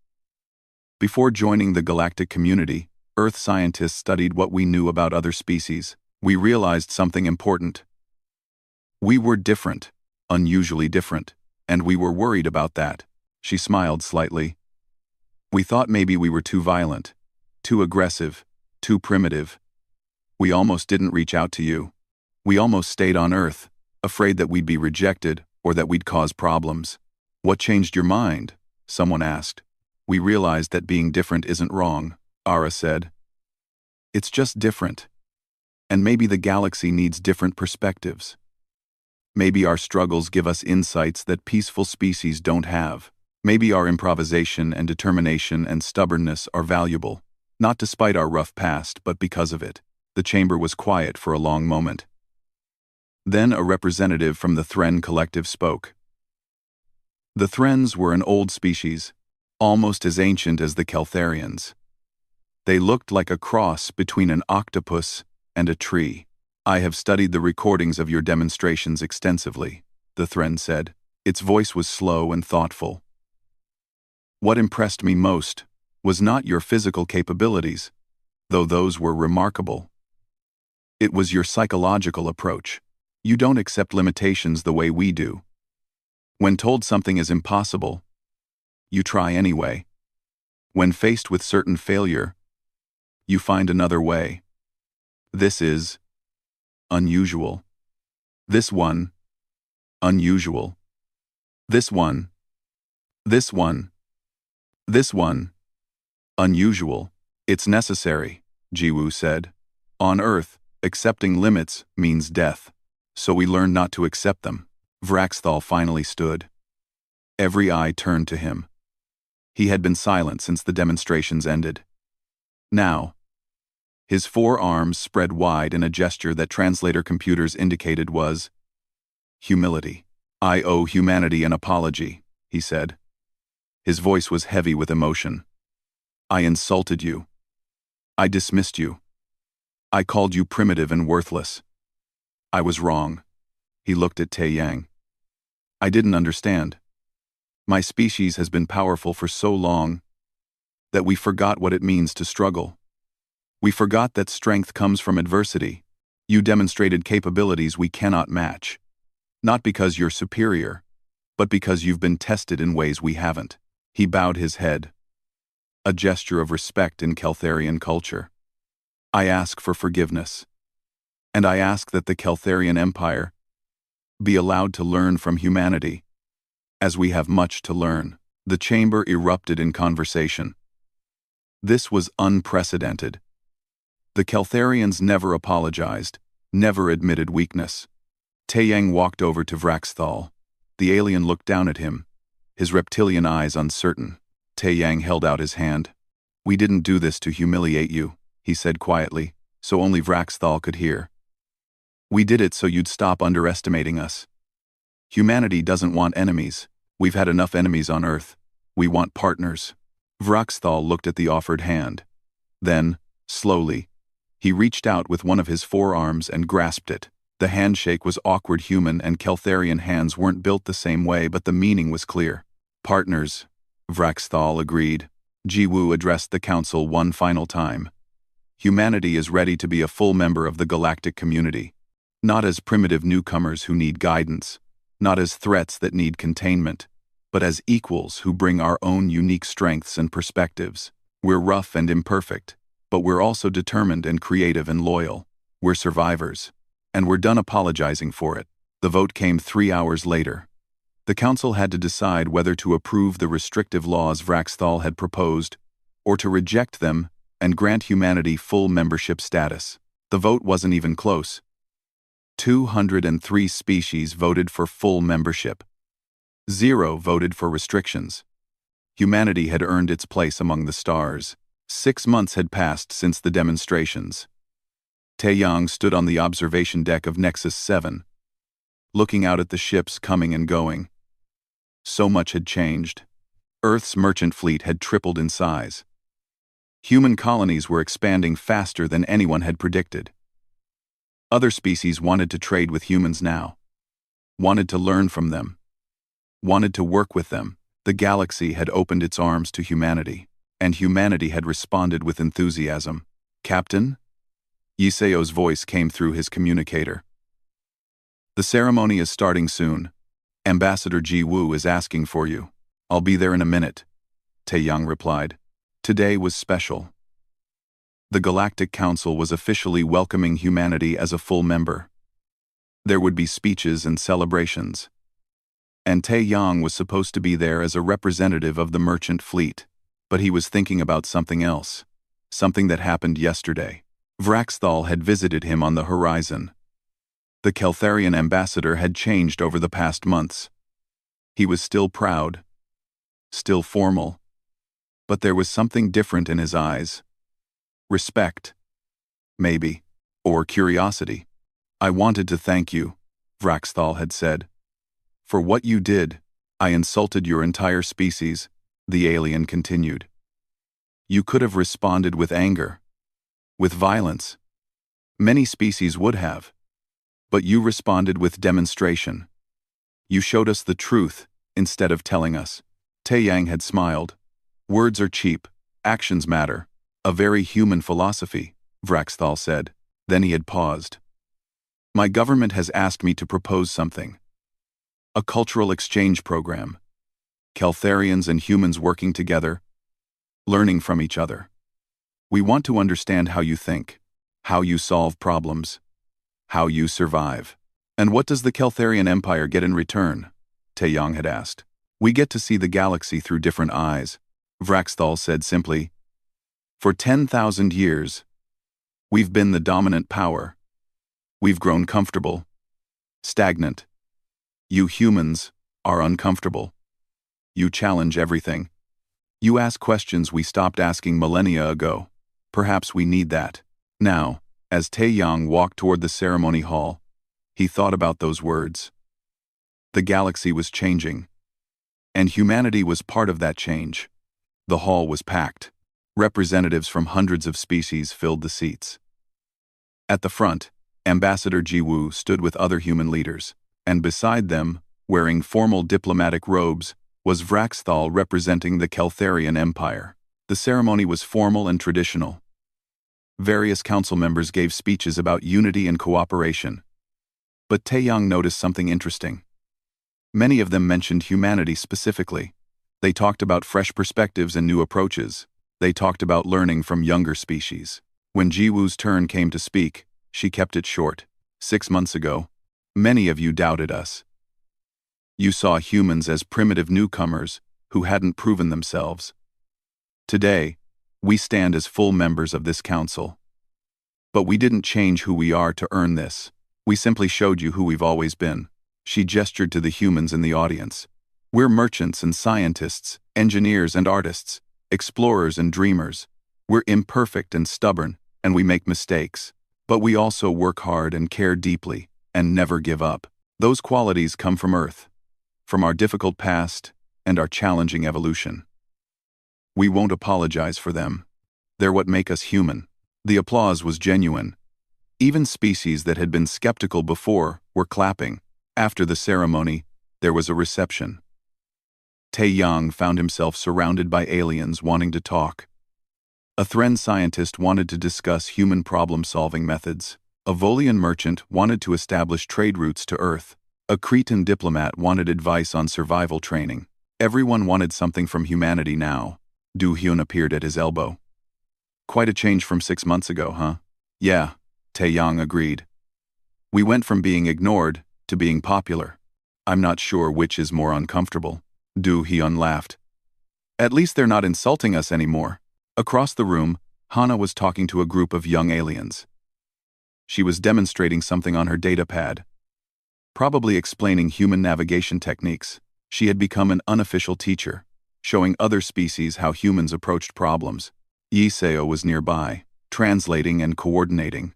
Before joining the galactic community, Earth scientists studied what we knew about other species. We realized something important. We were different, unusually different, and we were worried about that. She smiled slightly. We thought maybe we were too violent, too aggressive, too primitive. We almost didn't reach out to you. We almost stayed on Earth, afraid that we'd be rejected or that we'd cause problems. What changed your mind? Someone asked. We realized that being different isn't wrong, Ara said. It's just different. And maybe the galaxy needs different perspectives. Maybe our struggles give us insights that peaceful species don't have. Maybe our improvisation and determination and stubbornness are valuable, not despite our rough past, but because of it. The chamber was quiet for a long moment. Then a representative from the Thren collective spoke. The Threns were an old species, almost as ancient as the Keltharians. They looked like a cross between an octopus and a tree. I have studied the recordings of your demonstrations extensively, the Thren said. Its voice was slow and thoughtful. What impressed me most was not your physical capabilities, though those were remarkable. It was your psychological approach. You don't accept limitations the way we do. When told something is impossible, you try anyway. When faced with certain failure, you find another way. This is unusual. This one, unusual. This one, this one, this one, unusual. It's necessary, Jiwoo said. On Earth, accepting limits means death. So we learned not to accept them. Vraxthal finally stood. Every eye turned to him. He had been silent since the demonstrations ended. Now, his forearms spread wide in a gesture that translator computers indicated was humility. I owe humanity an apology, he said. His voice was heavy with emotion. I insulted you. I dismissed you. I called you primitive and worthless. I was wrong. He looked at Taeyang. I didn't understand. My species has been powerful for so long that we forgot what it means to struggle. We forgot that strength comes from adversity. You demonstrated capabilities we cannot match. Not because you're superior, but because you've been tested in ways we haven't. He bowed his head. A gesture of respect in Keltharian culture. I ask for forgiveness. And I ask that the Keltharian Empire be allowed to learn from humanity. As we have much to learn, the chamber erupted in conversation. This was unprecedented. The Keltharians never apologized, never admitted weakness. Taeyang walked over to Vraxthal. The alien looked down at him, his reptilian eyes uncertain. Taeyang held out his hand. We didn't do this to humiliate you, he said quietly, so only Vraxthal could hear. We did it so you'd stop underestimating us. Humanity doesn't want enemies. We've had enough enemies on Earth. We want partners. Vraxthal looked at the offered hand. Then, slowly, he reached out with one of his forearms and grasped it. The handshake was awkward. Human and Keltharian hands weren't built the same way, but the meaning was clear. Partners, Vraxthal agreed. Jiwoo addressed the council one final time. Humanity is ready to be a full member of the galactic community. Not as primitive newcomers who need guidance, not as threats that need containment, but as equals who bring our own unique strengths and perspectives. We're rough and imperfect, but we're also determined and creative and loyal. We're survivors. and we're done apologizing for it. The vote came 3 hours later. The council had to decide whether to approve the restrictive laws Vraxthal had proposed, or to reject them and grant humanity full membership status. The vote wasn't even close. 203 species voted for full membership. 0 voted for restrictions. Humanity had earned its place among the stars. 6 months had passed since the demonstrations. Taeyang stood on the observation deck of Nexus 7, looking out at the ships coming and going. So much had changed. Earth's merchant fleet had tripled in size. Human colonies were expanding faster than anyone had predicted. Other species wanted to trade with humans now, wanted to learn from them, wanted to work with them. The galaxy had opened its arms to humanity, and humanity had responded with enthusiasm. "Captain?" Yiseo's voice came through his communicator. "The ceremony is starting soon. Ambassador Ji Woo is asking for you." "I'll be there in a minute," Taeyang replied. Today was special. The Galactic Council was officially welcoming humanity as a full member. There would be speeches and celebrations. And Taeyang was supposed to be there as a representative of the merchant fleet, but he was thinking about something else, something that happened yesterday. Vraxthal had visited him on the horizon. The Keltharian ambassador had changed over the past months. He was still proud, still formal, but there was something different in his eyes. Respect, maybe, or curiosity. "I wanted to thank you," Vraxthal had said. "For what you did. I insulted your entire species," the alien continued. "You could have responded with anger, with violence. Many species would have. But you responded with demonstration. You showed us the truth instead of telling us." Taeyang had smiled. "Words are cheap, actions matter. A very human philosophy," Vraxthal said. Then he had paused. "My government has asked me to propose something. A cultural exchange program. Keltharians and humans working together, learning from each other. We want to understand how you think, how you solve problems, how you survive." "And what does the Keltharian Empire get in return?" Taeyang had asked. "We get to see the galaxy through different eyes," Vraxthal said simply. "For 10,000 years, we've been the dominant power. We've grown comfortable, stagnant. You humans are uncomfortable. You challenge everything. You ask questions we stopped asking millennia ago. Perhaps we need that." Now, as Taeyang walked toward the ceremony hall, he thought about those words. The galaxy was changing, and humanity was part of that change. The hall was packed. Representatives from hundreds of species filled the seats. At the front, Ambassador Ji Woo stood with other human leaders, and beside them, wearing formal diplomatic robes, was Vraxthal representing the Keltharian Empire. The ceremony was formal and traditional. Various council members gave speeches about unity and cooperation. But Taeyang noticed something interesting. Many of them mentioned humanity specifically. They talked about fresh perspectives and new approaches. They talked about learning from younger species. When Ji Woo's turn came to speak, she kept it short. 6 months ago, many of you doubted us. You saw humans as primitive newcomers who hadn't proven themselves. Today, we stand as full members of this council. But we didn't change who we are to earn this. We simply showed you who we've always been." She gestured to the humans in the audience. "We're merchants and scientists, engineers and artists, explorers and dreamers. We're imperfect and stubborn, and we make mistakes. But we also work hard and care deeply, and never give up. Those qualities come from Earth, from our difficult past and our challenging evolution. We won't apologize for them. They're what make us human." The applause was genuine. Even species that had been skeptical before were clapping. After the ceremony, there was a reception. Taeyang found himself surrounded by aliens wanting to talk. A Thren scientist wanted to discuss human problem-solving methods. A Volian merchant wanted to establish trade routes to Earth. A Cretan diplomat wanted advice on survival training. Everyone wanted something from humanity now. Du Hyun appeared at his elbow. "Quite a change from 6 months ago, huh?" "Yeah," Taeyang agreed. We went from being ignored to being popular. I'm not sure which is more uncomfortable. Do Hyun laughed. At least they're not insulting us anymore. Across the room, Hana was talking to a group of young aliens. She was demonstrating something on her datapad, probably explaining human navigation techniques. She had become an unofficial teacher, showing other species how humans approached problems. Yi Seo was nearby, translating and coordinating.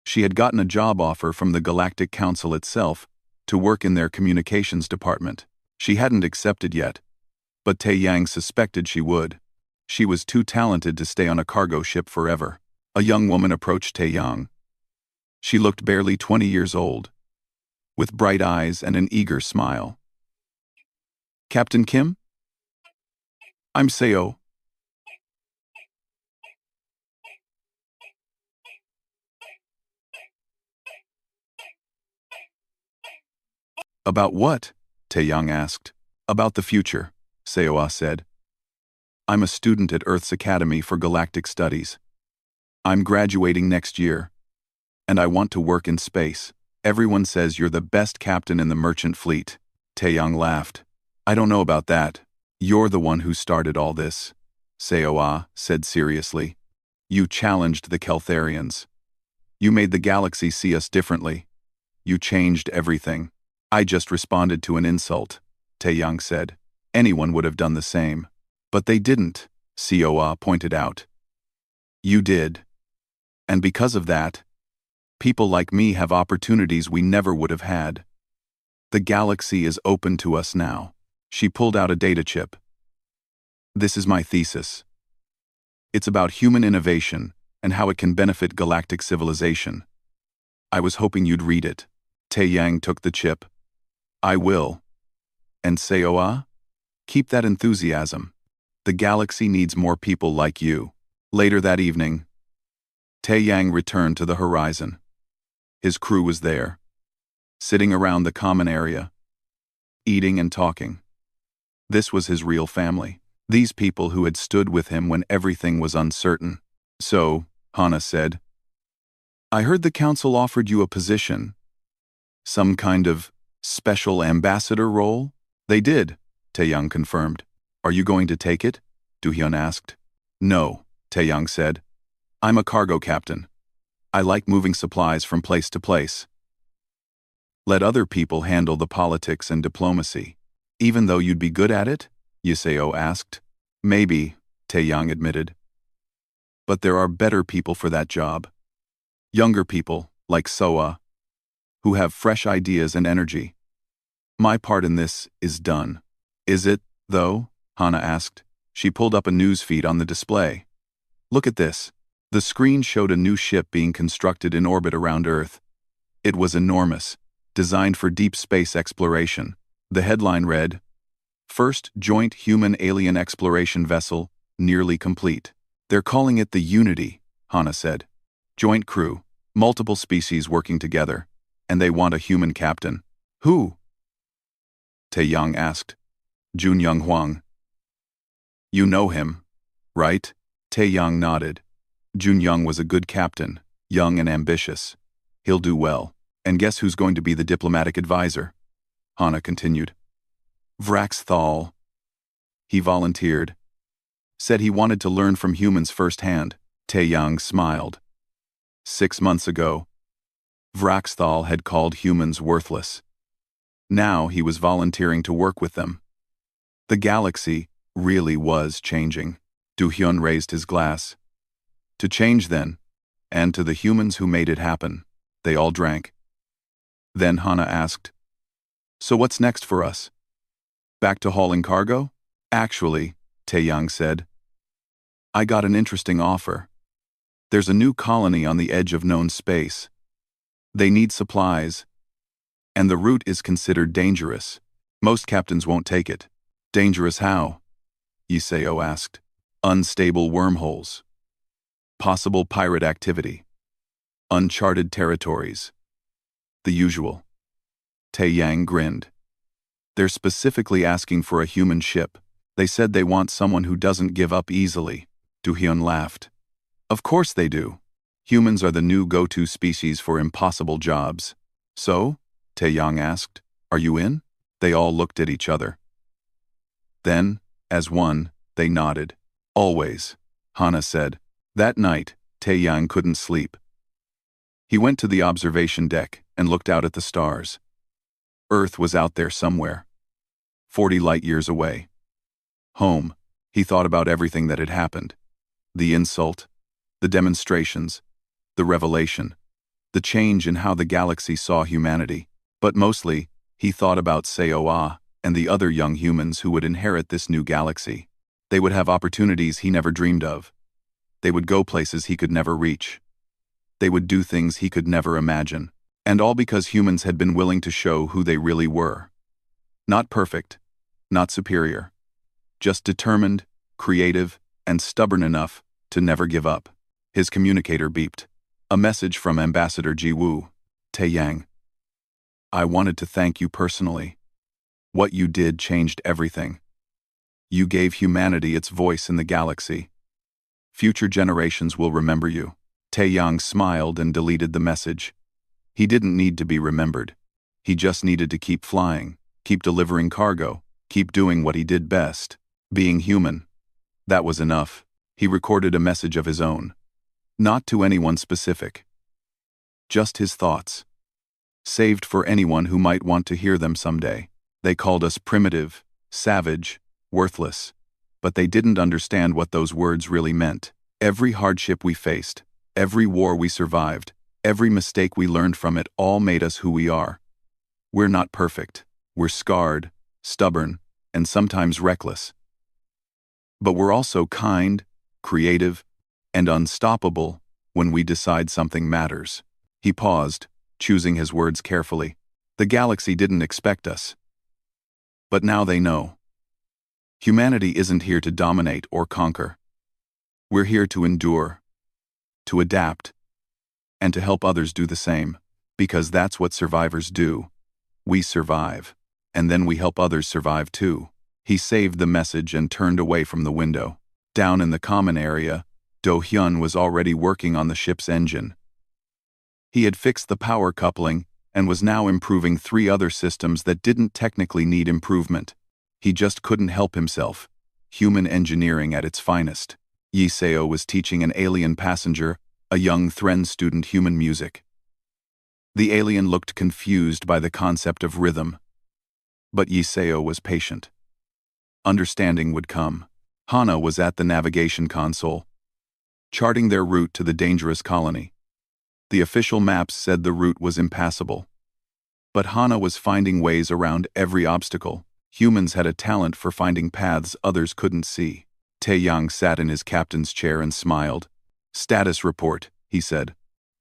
She had gotten a job offer from the Galactic Council itself to work in their communications department. She hadn't accepted yet, but Tae-yang suspected she would. She was too talented to stay on a cargo ship forever. A young woman approached Tae-yang. She looked barely 20 years old, with bright eyes and an eager smile. Captain Kim? I'm Seo. About what? Tae-yang asked. About the future, Seo said. I'm a student at Earth's Academy for Galactic Studies. I'm graduating next year, and I want to work in space. Everyone says you're the best captain in the merchant fleet. Tae-yang laughed. I don't know about that. You're the one who started all this, Seo said seriously. You challenged the Keltharians. You made the galaxy see us differently. You changed everything. I just responded to an insult, Tae-yang said. Anyone would have done the same. But they didn't, Seo pointed out. You did. And because of that, people like me have opportunities we never would have had. The galaxy is open to us now. She pulled out a data chip. This is my thesis. It's about human innovation and how it can benefit galactic civilization. I was hoping you'd read it. Tae-yang took the chip. I will. And Seo? Keep that enthusiasm. The galaxy needs more people like you. Later that evening, Tae-yang returned to the horizon. His crew was there, sitting around the common area, eating and talking. This was his real family. These people who had stood with him when everything was uncertain. So, Hana said, I heard the council offered you a position. Some kind of special ambassador role? They did, Tae-yang confirmed. Are you going to take it? Do-hyun asked. No, Tae-yang said. I'm a cargo captain. I like moving supplies from place to place. Let other people handle the politics and diplomacy. Even though you'd be good at it? Yiseo asked. Maybe, Tae-yang admitted. But there are better people for that job. Younger people, like Soa, who have fresh ideas and energy. My part in this is done. Is it, though? Hana asked. She pulled up a news feed on the display. Look at this. The screen showed a new ship being constructed in orbit around Earth. It was enormous, designed for deep space exploration. The headline read, First Joint Human-Alien Exploration Vessel, Nearly Complete. They're calling it the Unity, Hana said. Joint crew, multiple species working together, and they want a human captain. Who? Tae-yang asked. Jun-young Hwang. You know him, right? Tae-yang nodded. Jun-young was a good captain, young and ambitious. He'll do well. And guess who's going to be the diplomatic advisor? Hana continued. Vrax Thal. He volunteered. Said he wanted to learn from humans firsthand. Tae-yang smiled. 6 months ago, Vrax Thal had called humans worthless. Now he was volunteering to work with them. The galaxy really was changing. Do-hyun raised his glass. To change then, and to the humans who made it happen. They all drank. Then Hana asked, So what's next for us? Back to hauling cargo? Actually, Tae-yang said, I got an interesting offer. There's a new colony on the edge of known space. They need supplies, and the route is considered dangerous. Most captains won't take it. Dangerous how? Yiseo asked. Unstable wormholes. Possible pirate activity. Uncharted territories. The usual. Tae-yang grinned. They're specifically asking for a human ship. They said they want someone who doesn't give up easily. Do-hyun laughed. Of course they do. Humans are the new go-to species for impossible jobs. So? Taeyang asked. Are you in? They all looked at each other. Then, as one, they nodded. Always, Hana said. That night, Taeyang couldn't sleep. He went to the observation deck and looked out at the stars. Earth was out there somewhere, 40 light-years away. Home, he thought about everything that had happened. The insult, the demonstrations, the revelation, the change in how the galaxy saw humanity. But mostly, he thought about Seoa and the other young humans who would inherit this new galaxy. They would have opportunities he never dreamed of. They would go places he could never reach. They would do things he could never imagine. And all because humans had been willing to show who they really were. Not perfect, not superior. Just determined, creative, and stubborn enough to never give up. His communicator beeped. A message from Ambassador Jiwoo. Taeyang. I wanted to thank you personally. What you did changed everything. You gave humanity its voice in the galaxy. Future generations will remember you. Taeyang smiled and deleted the message. He didn't need to be remembered. He just needed to keep flying, keep delivering cargo, keep doing what he did best, being human. That was enough. He recorded a message of his own. Not to anyone specific. Just his thoughts. Saved for anyone who might want to hear them someday. They called us primitive, savage, worthless. But they didn't understand what those words really meant. Every hardship we faced, every war we survived, every mistake we learned from it all made us who we are. We're not perfect. We're scarred, stubborn, and sometimes reckless. But we're also kind, creative, and unstoppable when we decide something matters. He paused, choosing his words carefully. The galaxy didn't expect us. But now they know. Humanity isn't here to dominate or conquer. We're here to endure, to adapt, and to help others do the same, because that's what survivors do. We survive, and then we help others survive too. He saved the message and turned away from the window. Down in the common area, Do-hyun was already working on the ship's engine. He had fixed the power coupling and was now improving 3 other systems that didn't technically need improvement. He just couldn't help himself. Human engineering at its finest. Yi Seo was teaching an alien passenger, a young Thren student, human music. The alien looked confused by the concept of rhythm. But Yi Seo was patient. Understanding would come. Hana was at the navigation console, charting their route to the dangerous colony. The official maps said the route was impassable. But Hana was finding ways around every obstacle. Humans had a talent for finding paths others couldn't see. Taeyang sat in his captain's chair and smiled. Status report, he said.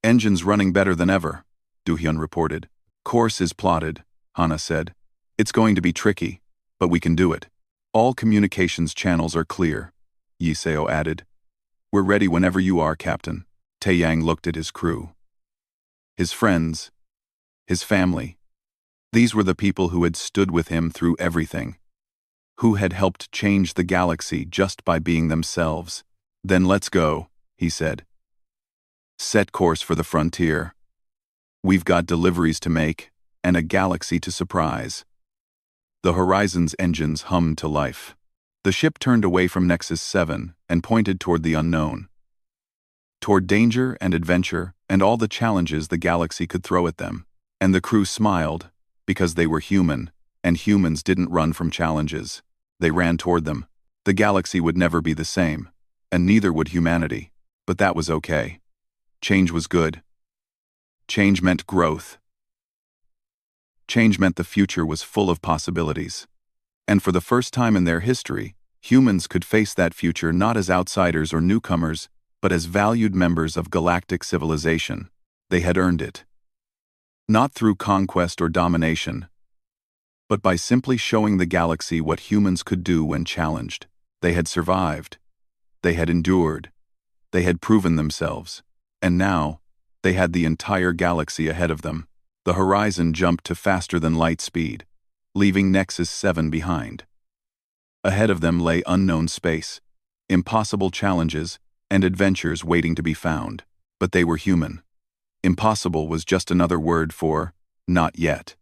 Engines running better than ever, Do-hyun reported. Course is plotted, Hana said. It's going to be tricky, but we can do it. All communications channels are clear, Yi Seo added. We're ready whenever you are, Captain. Taeyang looked at his crew. His friends. His family. These were the people who had stood with him through everything. Who had helped change the galaxy just by being themselves. Then let's go, he said. Set course for the frontier. We've got deliveries to make, and a galaxy to surprise. The Horizon's engines hummed to life. The ship turned away from Nexus 7 and pointed toward the unknown. Toward danger and adventure and all the challenges the galaxy could throw at them. And the crew smiled, because they were human, and humans didn't run from challenges. They ran toward them. The galaxy would never be the same, and neither would humanity. But that was okay. Change was good. Change meant growth. Change meant the future was full of possibilities. And for the first time in their history, humans could face that future not as outsiders or newcomers, but as valued members of galactic civilization. They had earned it. Not through conquest or domination, but by simply showing the galaxy what humans could do when challenged. They had survived. They had endured. They had proven themselves. And now, they had the entire galaxy ahead of them. The horizon jumped to faster than light speed, leaving Nexus 7 behind. Ahead of them lay unknown space, impossible challenges, and adventures waiting to be found. but they were human. Impossible was just another word for not yet.